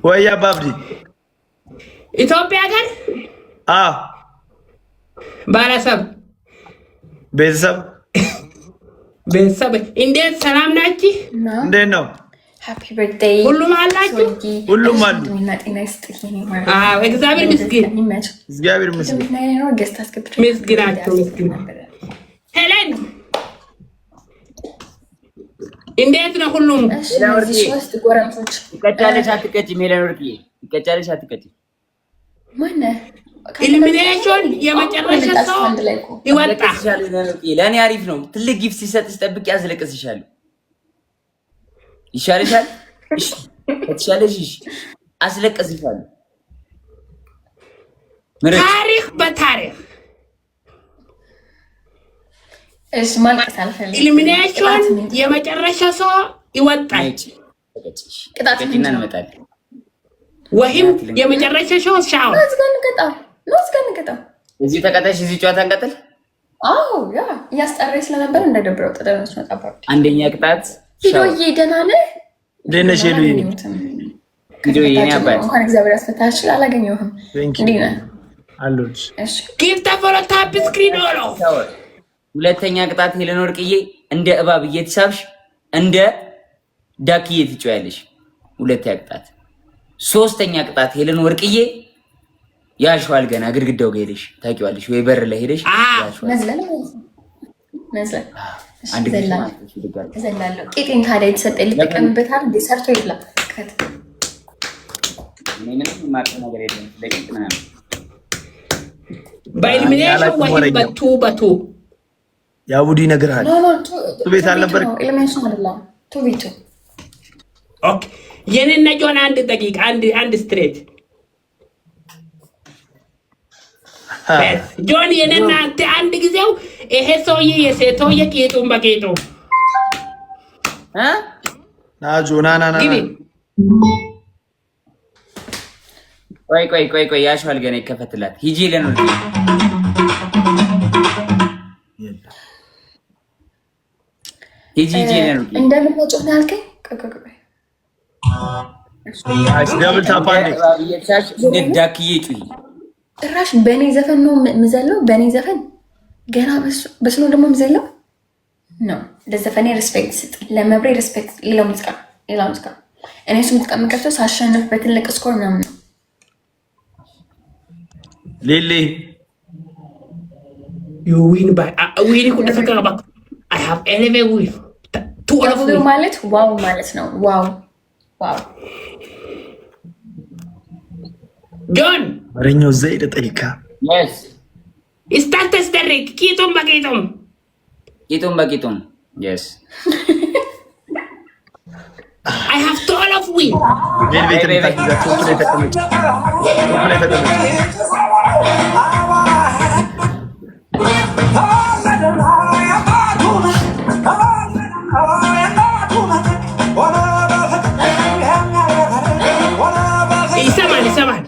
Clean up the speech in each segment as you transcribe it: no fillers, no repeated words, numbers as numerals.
ወይ አባብዲ ኢትዮጵያ ሀገር ባለሰብ ቤተሰብ እንዴት ሰላም ናችሁ? እንዴት ነው? ሃፒ በርዝዴይ ሁሉም አላችሁ? ሁሉም አሉ። እግዚአብሔር ይመስገን። ሄለን እንዴት ነው? ሁሉም ይቀጫለሽ አትቀጭም? ሄለን ወርቂ ይቀጫለሽ አትቀጭም? ኢሊሚኔሽን የመጨረሻ ሰው ይወጣ። ለእኔ አሪፍ ነው። ትልቅ ጊፍት ሲሰጥሽ ጠብቂ፣ ያስለቅስሻል። ይሻልሻል። ትሻለሽ፣ አስለቅስሻል። ታሪክ በታሪክ እሺ፣ ማልቀስ አልፈልግም። ኢሊሚኔሽን የመጨረሻ ሰው ይወጣል። ቅጣት እንመጣለን ወይም የመጨረሻ ሰው ሻው እዚህ ተቀጣሽ። እዚህ ጨዋታ እንቀጥል። አዎ ያ እያስጠራኝ ስለነበር እንደደብረው ተደረሰ። መጣባው አንደኛ ቅጣት ሂዶዬ ደህና ነህ? ደነሽ ሄሉዬ ሂዶዬ እኔ አባይ እንኳን እግዚአብሔር ያስፈታሽ። አላገኘሁህም። እንዴት ነህ? አሉት ጊፍት ፎሎ ታፕ ስክሪን ኦሎ። ሁለተኛ ቅጣት ሄለን ወርቅዬ እንደ እባብ እየተሳብሽ እንደ ዳክዬ ትጮያለሽ። ሁለተኛ ቅጣት። ሶስተኛ ቅጣት ሄለን ወርቅዬ ያሽዋል ገና ግድግዳው ጋር ሄደሽ ታውቂዋለሽ ወይ በር ላይ ሄደሽ መዝለል አንድ ዘላለሁ። ቄጤን ታዲያ የተሰጠኝ ልጠቀምበታል እንዴ? ሰርቶ ይብላ። ምንም ማርክ ነገር የለም። ለቂጥ ምናምን በኢሊሚኔሽን ወይ በቱ ያ ቡዲ ነገር አለ። ቤት አልነበር። ኢሊሚኔሽን አይደለም ቱ ኦኬ። የኔና ጆን አንድ ደቂቃ አንድ ስትሬት ጆን የኔና አንተ አንድ ጊዜው ይሄ ሰውዬ የሴቶዬ ቄጡን በቄጡ ና ጆናና ቆይ ያሽዋል ገና ይከፈትላት። ሂጂ ለነው ሂጂ ለነው እንደምን ወጭው ነው ያልከኝ? ደብል ታፓንዴ የቻች ደዳክዬ ጩይ ጭራሽ በኔ ዘፈን ነው ምዘለው። በኔ ዘፈን ገና በስኖ ደግሞ ምዘለው ነው። ለዘፈኔ ሪስፔክት ስጥ፣ ለመብሬ ሪስፔክት። ሌላ ሙዚቃ እኔ እሱ ሙዚቃ የምከፍተው ሳሸንፍ በትልቅ ስኮር ምናምን ነው። ሌሌ you win by win ኩደ ተቀባ I have 11 win ቱ ማለት ዋው ማለት ነው። ዋው ጆን አረኛው ዘይደ ጠይካ yes ስታተስ ደረክ ቂጡም በቂጡም yes I have 12 win ይሰማል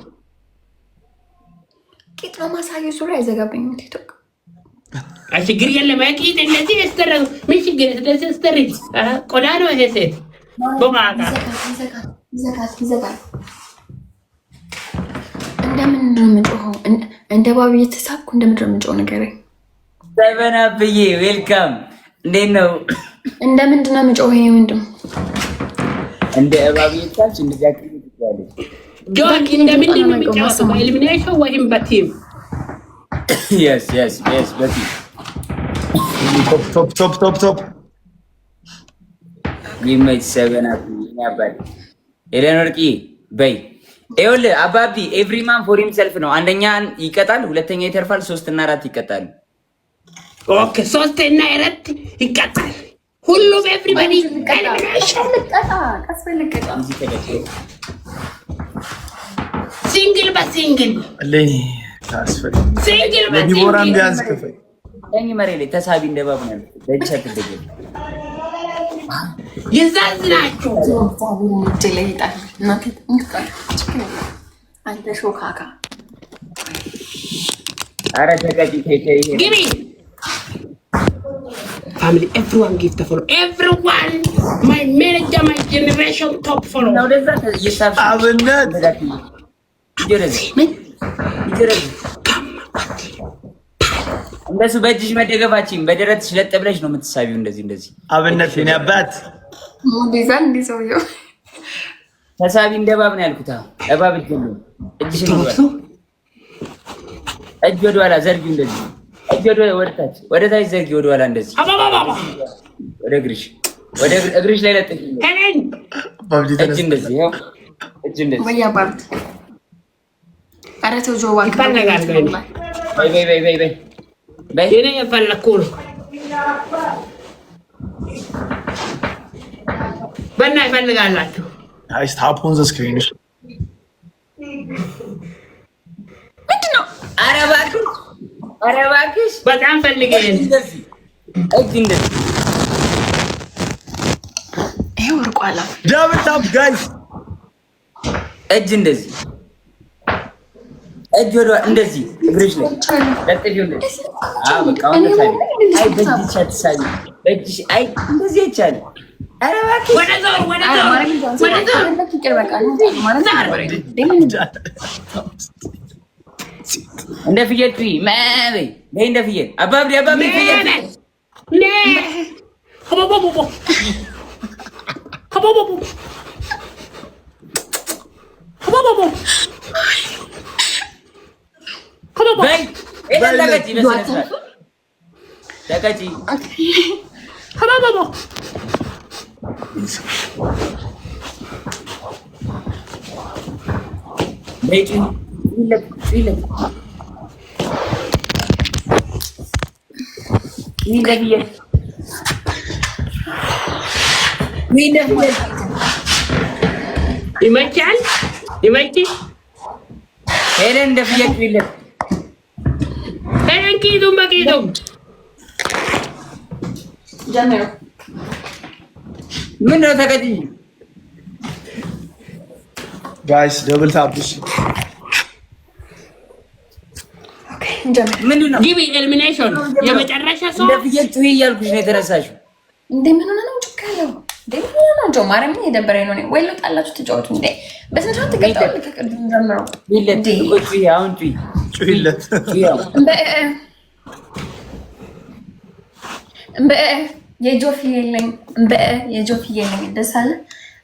ቂጥ ነው ማሳየው ዙሪያ አይዘጋብኝም። ቲክቶክ ችግር የለም። ቂጥ እንደዚህ ያስተረው ምን ችግር እንደዚህ ያስተረው ቆዳ ነው። ይሄ ሴት ቦማጋ ይዘጋል። እንደምን ነው የምጮኸው? እንደ ባብ እየተሳብኩ እንደምንድን ነው የምጮኸው? ንገረኝ። ሰበና ብዬ ዌልካም። እንዴት ነው? እንደምንድን ነው የምጮኸው? ይሄ ምንድን ነው? እንደ እባብ እየተሳብሽ እንደዚህ አክሊ ትችላለሽ። ጆን እንደምንድን ነው የምጮኸው? በኢሊሚኔሽን ወይም በቲም? yes በቲም ቶፕ ሊመች ሰበና ብዬ ያባል ሄለን ወርቂ በይ ይኸውልህ አባቢ ኤቭሪማን ፎር ሂምሰልፍ ነው። አንደኛ ይቀጣል፣ ሁለተኛ ይተርፋል፣ 3 እና 4 ይቀጣሉ። ኦኬ 3 እና 4 ይቀጣል። ሁሉም ኤቭሪባዲ ሲንግል በሲንግል ለኔ ታስፈል ሲንግል ለዲቦራም ቢያንስ ከፈይ ለኝ መሬት ተሳቢ እንደባብ ነው ለቻት ደገ ይዛዝናችሁ ይለይጣል። አንተ ሾካካ አረ ተቀጭ ግቢ ፋሚሊ ኤቭሪዋን ጊፍት ፎር ኤቭሪዋን my manager, my generation top follow. አብነት እንደሱ በእጅሽ መደገፋችን በደረትሽ ለጥ ብለሽ ነው የምትሳቢው። እንደዚህ አብነት የኔ አባት ዲዛይን እንዲሰውየው ተሳቢ እንደ እባብ ነው ያልኩት። እባብ እጅሽ ነው እጅ ወደ ኋላ ዘርጊ። እንደዚህ እጅ ወደ ታች ዘርጊ። ወደ ኋላ እንደዚህ ወደ እግርሽ ላይ ለጥቂ። እጅ እንደዚህ ያው እጅ እንደዚህ ወይ አባት አረተው ጆዋ ይፈልጋል። በይ እኔ የፈለኩ ነው። በእና ይፈልጋላችሁ። guys tap on the screen ምንድነው? ኧረ እባክሽ በጣም ፈልገኝ እንደዚህ እጅ እንደዚህ ይሄ ወርቋላ double tap guys እጅ እንደዚህ እጅ ወደ እንደዚህ እግርሽ ላይ ለጥፊው እንደዚህ በቃ ወንደሳይ አይ በእጅሽ አትሳቢ በእጅሽ አይ እንደዚህ ይቻላል። ኧረ እባክሽ ወደ ዞር እንደ ፍየል ትይ በይ እንደ ፍየል አባብሪ ፍየል በይ ተቀጪ በስነ ስርዓት ተቀጪ ይመቻል። ሄለን እንደ ፍየል ትይለት ሄለን ኪዱም በኪዱም ጀምሮ ምን ነው ተቀጪ guys double tap this ምንድን ነው ጊቭ ኤሊሚኔሽን የመጨረሻ ሰው እንደ ፍየል ትይ እያልኩሽ ነው የተረሳሽው። እንደምን ሆነ ነው ጭካለው እንደምን ሆነ ነው ማረም የደበረኝ ነው። ወይ ልጣላችሁ ተጫወቱ እንዴ በስንት ሰዓት ተቀጣው ከቅድም ጀምሮ ይለት ቁጭ አሁን ጩይለት የጆፊ የለኝ ደስ አለ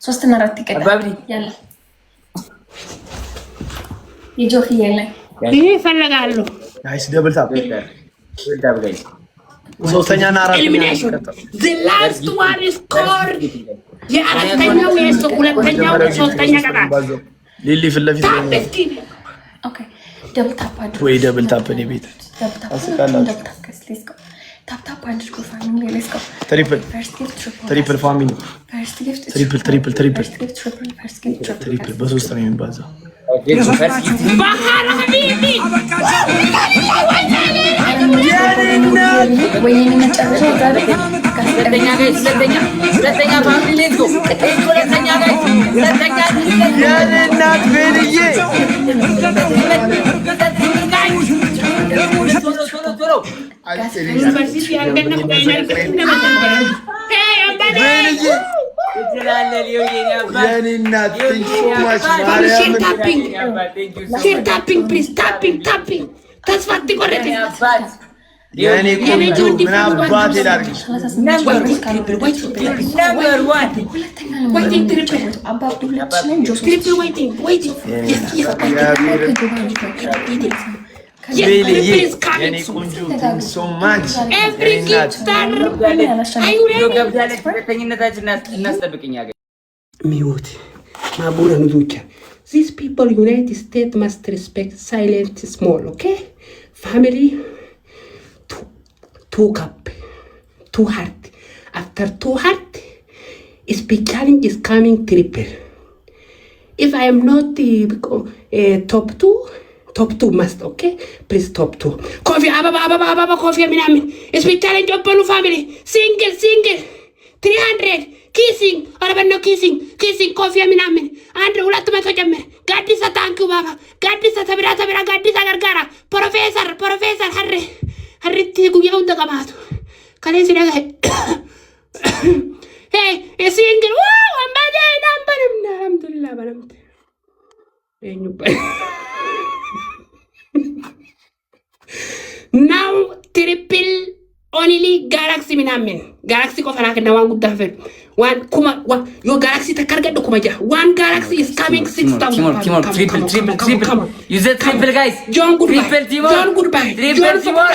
3 እና 4 ይቀጣል ያለ የጆፊ የለኝ ይሄ ይፈልጋሉ guys double tap ሶስተኛና ኤሊሚኔሽን the last one is scored የአራተኛው ሁለተኛው ሶስተኛ ቀጣ ሊሊ ፍለፊት ኦኬ ደብል ታፕ አድርጉ ወይ ደብል ታፕ ነው ቤት ታፕ አድርጉ ፋሚሊ ሌትስ ጎ ትሪፕል ፋሚሊ ትሪፕል በሶስት ነው የሚባዛው ባህር ሀቢቢ ወይኔ መጨረሻ ዛሬ ሁለተኛ ፋሚሊ ሌትስ ጎ ሁለተኛ የእናት ቤልዬ ቶሎ ዩኒቨርሲቲ ያንገነኩ የኔ እናት ታፒንግ ፕሊዝ ታፒንግ ተስፋ አትቆረጥ የኔ ቆንጆ ምን አባቴ ላድርግሽ የኔ ቆንጆ so much ሚውት ማቡረ ንዙቻ These people United States must respect silent small, okay? Family, two cup, two heart. After two heart, speed challenge is coming triple. If I am not top two must, okay? Please top two. Coffee, ababa, coffee, minamin. Speed challenge open family. Single. 300. Kissing, arabano kissing, coffee, minamin. Andre, ulat me tojammer. Gaddisa thank you, baba. Gaddisa tabira, gaddisa gargara. Professor, harri tigu ya unda kamatu. Kale sinaga. Hey, single. Wow, I'm alhamdulillah, banamte. Now triple only Galaxy minamen. Galaxy ko fana kana wan gudda fer. One kuma yo Galaxy ta karga do kuma ja. One Galaxy is coming 6,000. Triple. Use the triple, guys. John goodbye. Triple Timor. John goodbye. Triple Timor.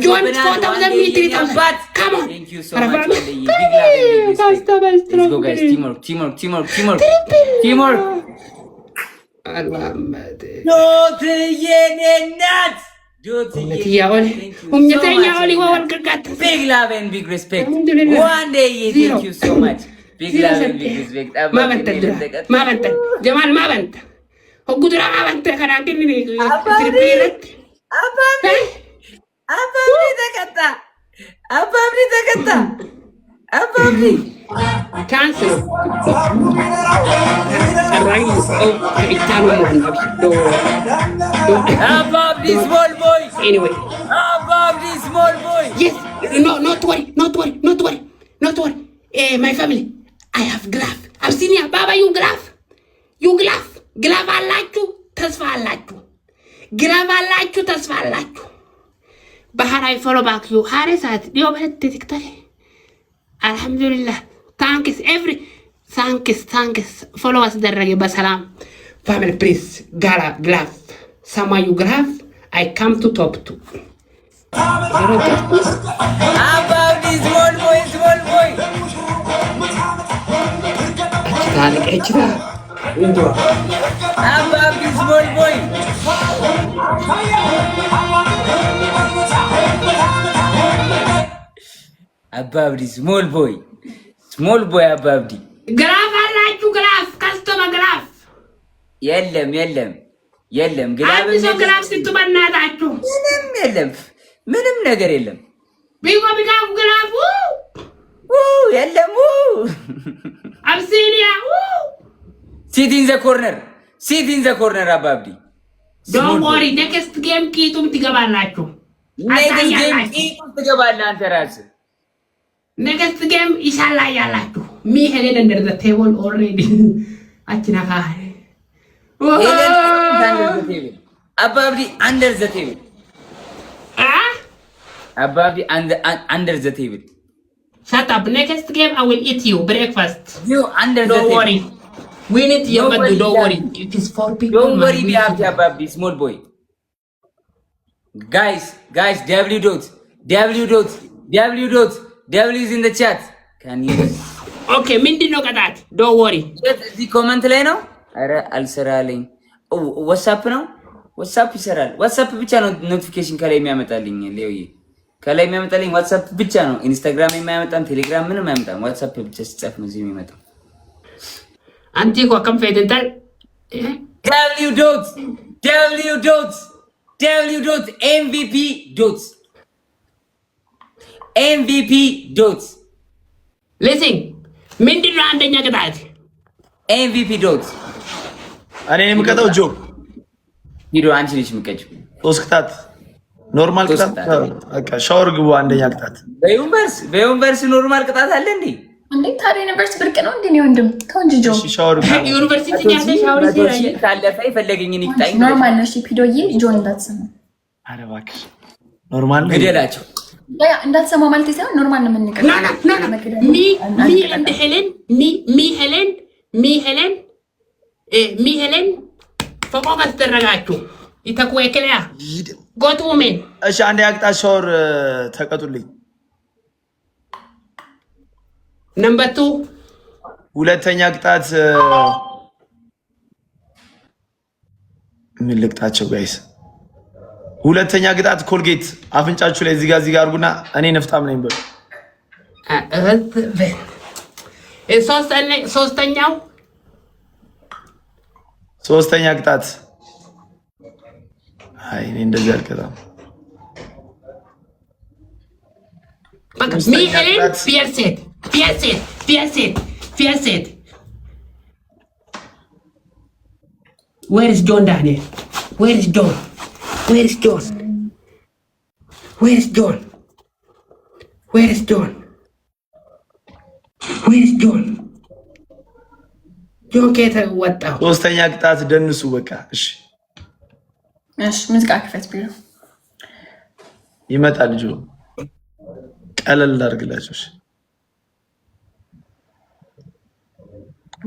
John 4,000 me 3,000. Come on. Thank you so much. Big love and big respect. Let's go, guys. Timor. No, the yenat. Big love and big respect. One day, thank you so much. Big love and big respect. Ma banta. Jamal ma banta. Gudra ma banta kana kini tripilet. Ababri. Cancel. Ababri small boy. Anyway. Ababri small boy. Yes. No, not worry. My family. I have glove. I've seen ya. Baba, you glove. Glove አላችሁ ተስፋ አላችሁ። glove አላችሁ ተስፋ አላችሁ። ባህራይ ፎሎ ባክ ዩ ሀሬሳት ዲዮ በት ቲክቶክ አልহামዱሊላህ ታንክስ ኤቭሪ ታንክስ ፎሎ አስደረገ በሰላም ፋሚሊ ፕሊዝ ጋላ ግላፍ ሰማዩ ግላፍ አይ ካም ቱ ቶፕ ቱ Ababri small boy. እችታ Ababri small boy. Ababri small boy. Ababri. ግላፍ አላችሁ ግላፍ ካስተማ ግላፍ የለም አንድ ሰው ግላፍ ስትበናታችሁ ምንም ነገር የለም። ቢጎ ግላፍ የለም። አብሲኒያ Sit in the corner, Ababdi. Don't worry, next game ቂጡም ትገባላችሁ። ትገባለህ አንተ ራስህ። Next game ይሻላያላችሁ። Me Helen under the table already. አችናካ Ababdi under the table. Ababdi under the table. Shut up. Next game I will eat you breakfast. You under the table. Don't worry. We need you, but don't worry. It is for people. Don't worry, be happy, Ababdi, small boy. Guys, W is in the chat. Can you? Okay, ምንድነው ቅጣት? Don't worry. እዚህ ኮመንት ላይ ነው። አረ አልሰራልኝ። ዋትስአፕ ነው። ዋትስአፕ ይሰራል። ዋትስአፕ ብቻ ነው ኖቲፊኬሽን ከላይ የሚያመጣልኝ። ሌውዬ ከላይ የሚያመጣልኝ ዋትስአፕ ብቻ ነው። ኢንስታግራም የማያመጣም፣ ቴሌግራም ምንም አያመጣም። ዋትስአፕ ብቻ ሲጻፍ ነው እዚህ የሚመጣው። አንቲ እኮ ከም ፈይደንታል MVP. Listen, ምንድነው አንደኛ ቅጣት? MVP. እኔ የምቀጣው ጆ ሂዶ አንቺ ነሽ የምትቀጭው። 3 ቅጣት ኖርማል ቅጣት በቃ ሻወር ግቡ። አንደኛ ቅጣት በዩኒቨርስ ኖርማል ቅጣት አለ እንዴ? እንዴ ታዲያ ዩኒቨርሲቲ ብርቅ ነው እንዴ? ነው ወንድም ተወንጅ ጆ ሻወር ግቡ። ዩኒቨርሲቲ ያለ ሻወር ሲራይ ካለፈ ይፈልገኝን ይቅጣኝ። ኖርማል ነው። እሺ ፒዶዬ ጆን እንዳትሰማ። አረ እባክሽ ኖርማል ነው። ግደላቸው ያ እንዳትሰማ ማለት ሳይሆን ኖርማል ነው የምንቀር። ሚ ሄለን ፈቆቅ አስደረጋችሁ ይተኩወክለያ ጎቱሜን። እሺ አንዴ አቅጣት ሻወር ተቀጡልኝ። ነምበር 2 ሁለተኛ ቅጣት ምን ልቅጣቸው ጋይስ? ሁለተኛ ቅጣት ኮልጌት አፍንጫችሁ ላይ እዚህ ጋር አድርጉና እኔ ነፍጣም ነኝ በሉ። ሶስተኛ ቅጣት አይ እኔ እንደዚህ አልቀጣም። Me Helen, Fierset. Where is John, Daniel? Where is John? Where's John? John ከየት ወጣ? ሶስተኛ ቅጣት ደንሱ በቃ እሺ ሙዚቃ ክፈት ቢሉ ይመጣል ጆ ቀለል አድርግላችሁ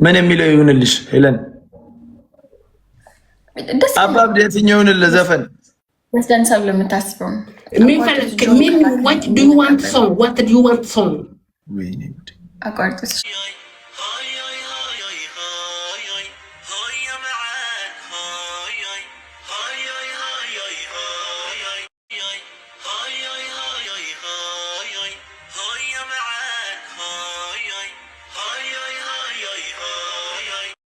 ምን የሚለው ይሁንልሽ ሄለን አባብ የትኛውን ለዘፈን ደንሳው ለምታስበው what do you want song? What do you want song? ወይኔ አቋርጥሽ